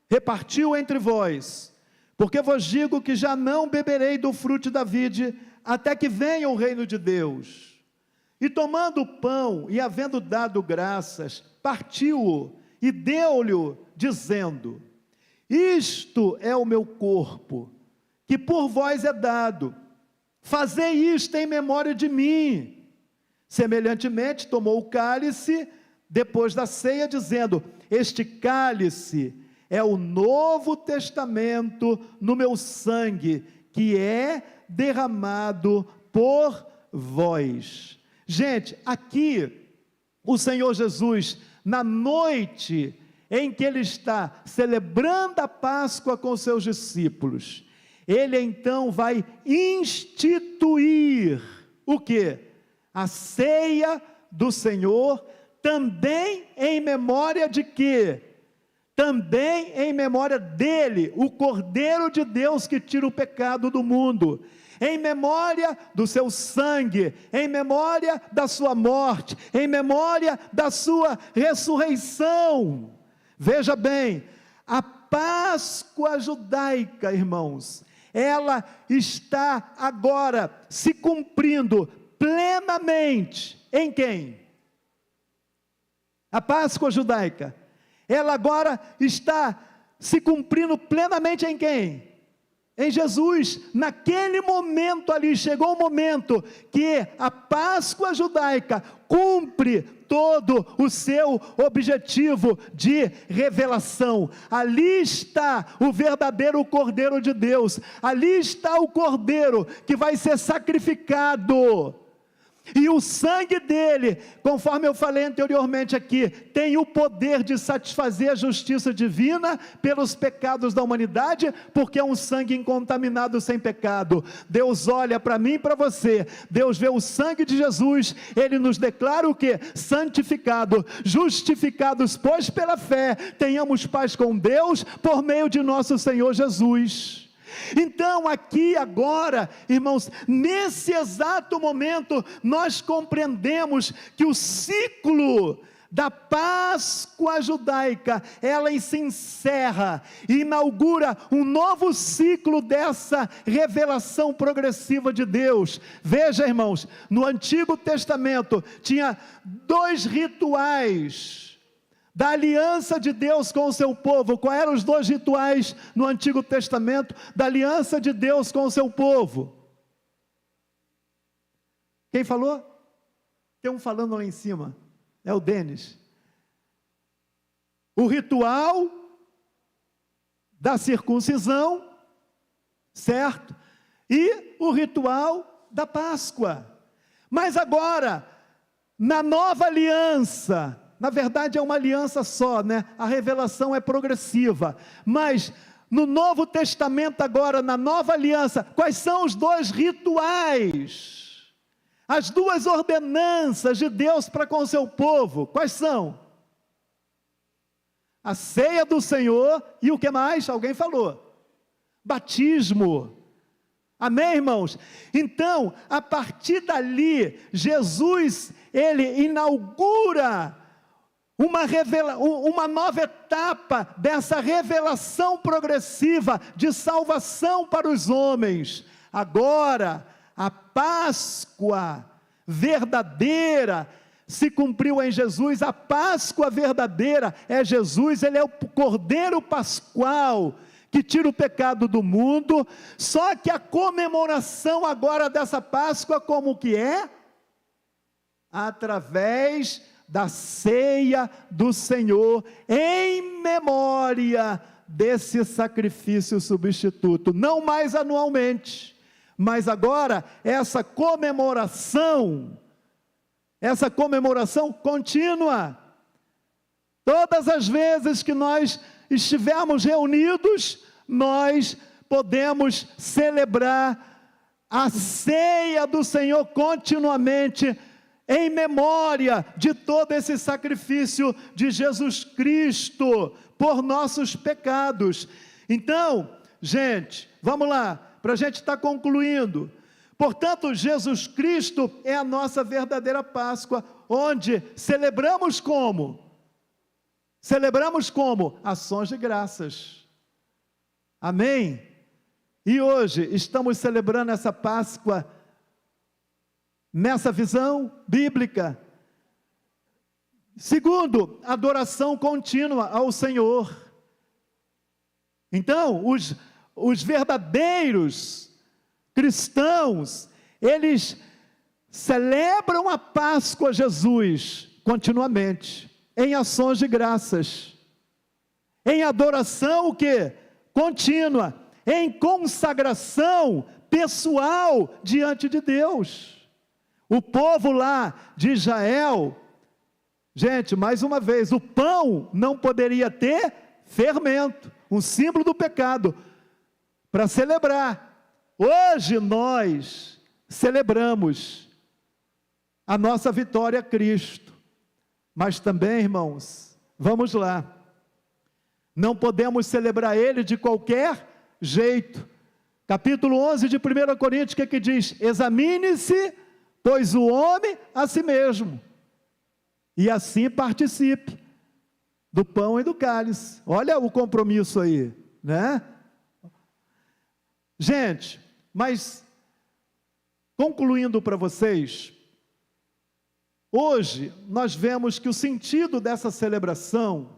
[SPEAKER 1] repartiu entre vós, porque vos digo que já não beberei do fruto da vide, até que venha o reino de Deus. E tomando o pão, e havendo dado graças, partiu-o, e deu-lhe, dizendo, isto é o meu corpo, que por vós é dado, fazei isto em memória de mim. Semelhantemente, tomou o cálice, depois da ceia, dizendo, este cálice é o novo testamento no meu sangue, que é derramado por vós. Gente, aqui, o Senhor Jesus, na noite em que ele está celebrando a Páscoa com seus discípulos, ele então vai instituir o quê? A ceia do Senhor, também em memória de quê? Também em memória dele, o Cordeiro de Deus que tira o pecado do mundo, em memória do seu sangue, em memória da sua morte, em memória da sua ressurreição. Veja bem, a Páscoa judaica, irmãos, ela está agora se cumprindo plenamente em quem? A Páscoa judaica, ela agora está se cumprindo plenamente em quem? Em Jesus. Naquele momento ali, chegou o momento que a Páscoa judaica cumpre todo o seu objetivo de revelação. Ali está o verdadeiro Cordeiro de Deus, ali está o Cordeiro que vai ser sacrificado, e o sangue dele, conforme eu falei anteriormente aqui, tem o poder de satisfazer a justiça divina pelos pecados da humanidade, porque é um sangue incontaminado, sem pecado. Deus olha para mim e para você, Deus vê o sangue de Jesus, ele nos declara o quê? Santificado, justificados, pois pela fé, tenhamos paz com Deus, por meio de nosso Senhor Jesus. Então aqui agora, irmãos, nesse exato momento, nós compreendemos que o ciclo da Páscoa judaica, ela se encerra e inaugura um novo ciclo dessa revelação progressiva de Deus. Veja, irmãos, no Antigo Testamento tinha 2 rituais da aliança de Deus com o seu povo. Quais eram os 2 rituais no Antigo Testamento da aliança de Deus com o seu povo? Quem falou? Tem um falando lá em cima, é o Denis. O ritual da circuncisão, certo? e o ritual da Páscoa. Mas agora, na nova aliança, na verdade é uma aliança só, né? A revelação é progressiva, mas no Novo Testamento agora, na nova aliança, quais são os dois rituais? As duas ordenanças de Deus para com o seu povo, quais são? A ceia do Senhor e o que mais? Alguém falou? Batismo. Amém, irmãos? Então, a partir dali, Jesus, ele inaugura uma nova etapa dessa revelação progressiva de salvação para os homens. Agora, a Páscoa verdadeira se cumpriu em Jesus. A Páscoa verdadeira é Jesus, ele é o Cordeiro Pascual, que tira o pecado do mundo. Só que a comemoração agora dessa Páscoa, como que é? Através da ceia do Senhor, em memória desse sacrifício substituto, não mais anualmente, mas agora essa comemoração contínua. Todas as vezes que nós estivermos reunidos, nós podemos celebrar a ceia do Senhor continuamente, em memória de todo esse sacrifício de Jesus Cristo por nossos pecados. Então, gente, vamos lá, para a gente estar concluindo. Portanto, Jesus Cristo é a nossa verdadeira Páscoa, onde celebramos como? Celebramos como? Ações de graças. Amém? E hoje estamos celebrando essa Páscoa nessa visão bíblica. Segundo, adoração contínua ao Senhor. Então, os verdadeiros cristãos, eles celebram a Páscoa Jesus continuamente, em ações de graças, em adoração o quê? Contínua, em consagração pessoal diante de Deus. O povo lá de Israel, gente, mais uma vez, o pão não poderia ter fermento, um símbolo do pecado, para celebrar. Hoje nós celebramos a nossa vitória a Cristo, mas também, irmãos, vamos lá, não podemos celebrar Ele de qualquer jeito. Capítulo 11 de 1 Coríntios, o que diz? Examine-se, pois o homem a si mesmo, e assim participe do pão e do cálice. Olha o compromisso aí, né? Gente, mas concluindo para vocês, hoje nós vemos que o sentido dessa celebração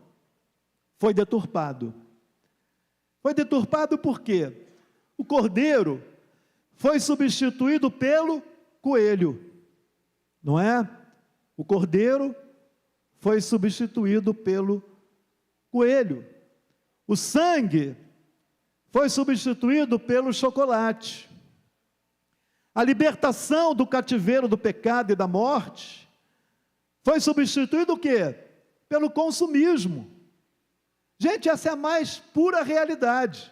[SPEAKER 1] foi deturpado. Foi deturpado por quê? O cordeiro foi substituído pelo coelho, não é? O cordeiro foi substituído pelo coelho. O sangue foi substituído pelo chocolate. A libertação do cativeiro do pecado e da morte foi substituído o quê? Pelo consumismo. Gente, essa é a mais pura realidade.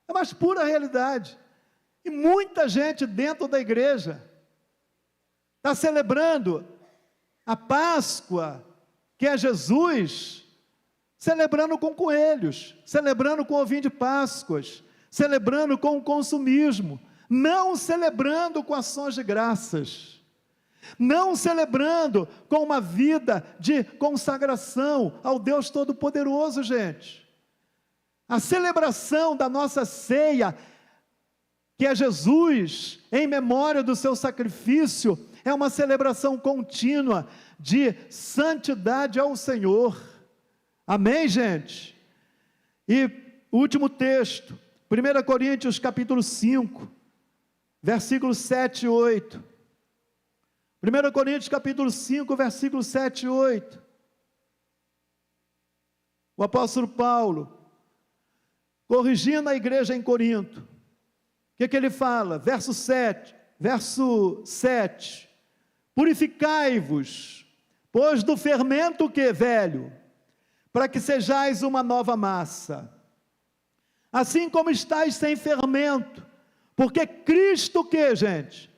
[SPEAKER 1] É a mais pura realidade. E muita gente dentro da igreja está celebrando a Páscoa, que é Jesus, celebrando com coelhos, celebrando com ovinho de Páscoas, celebrando com o consumismo, não celebrando com ações de graças, não celebrando com uma vida de consagração ao Deus Todo-Poderoso, gente. A celebração da nossa ceia, que é Jesus, em memória do seu sacrifício, é uma celebração contínua de santidade ao Senhor. Amém, gente? E o último texto, 1 Coríntios capítulo 5, versículos 7 e 8. 1 Coríntios capítulo 5, versículos 7 e 8. O apóstolo Paulo, corrigindo a igreja em Corinto, que ele fala? Verso 7, purificai-vos, pois do fermento que velho, para que sejais uma nova massa, assim como estáis sem fermento, porque Cristo que, gente?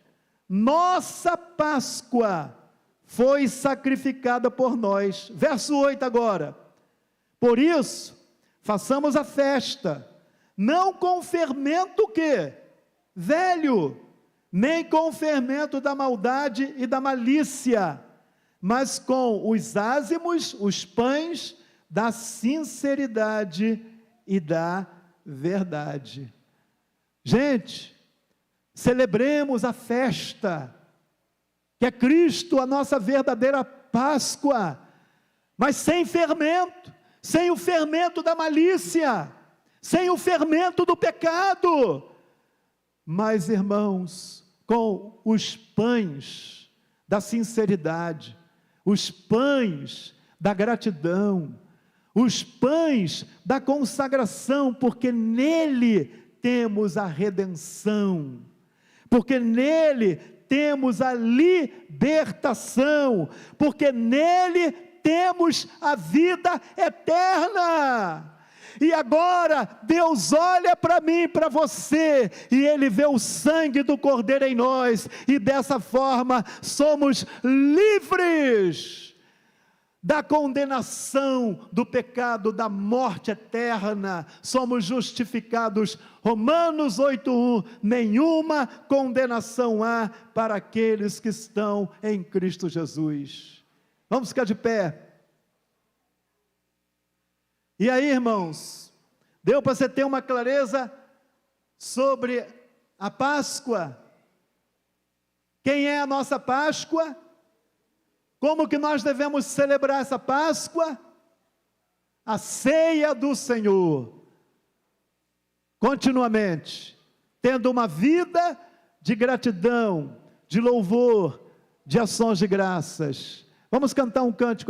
[SPEAKER 1] Nossa Páscoa foi sacrificada por nós. Verso 8 agora. Por isso, façamos a festa, não com fermento que? Velho, nem com o fermento da maldade e da malícia, mas com os ázimos, os pães da sinceridade e da verdade. Gente, celebremos a festa, que é Cristo, a nossa verdadeira Páscoa, mas sem fermento, sem o fermento da malícia, sem o fermento do pecado, mas, irmãos, com os pães da sinceridade, os pães da gratidão, os pães da consagração, porque nele temos a redenção, porque nele temos a libertação, porque nele temos a vida eterna. E agora Deus olha para mim, para você, e Ele vê o sangue do Cordeiro em nós, e dessa forma somos livres da condenação do pecado, da morte eterna, somos justificados. Romanos 8:1, nenhuma condenação há para aqueles que estão em Cristo Jesus. Vamos ficar de pé. E aí, irmãos, deu para você ter uma clareza sobre a Páscoa? Quem é a nossa Páscoa? Como que nós devemos celebrar essa Páscoa? A ceia do Senhor, continuamente, tendo uma vida de gratidão, de louvor, de ações de graças. Vamos cantar um cântico aqui.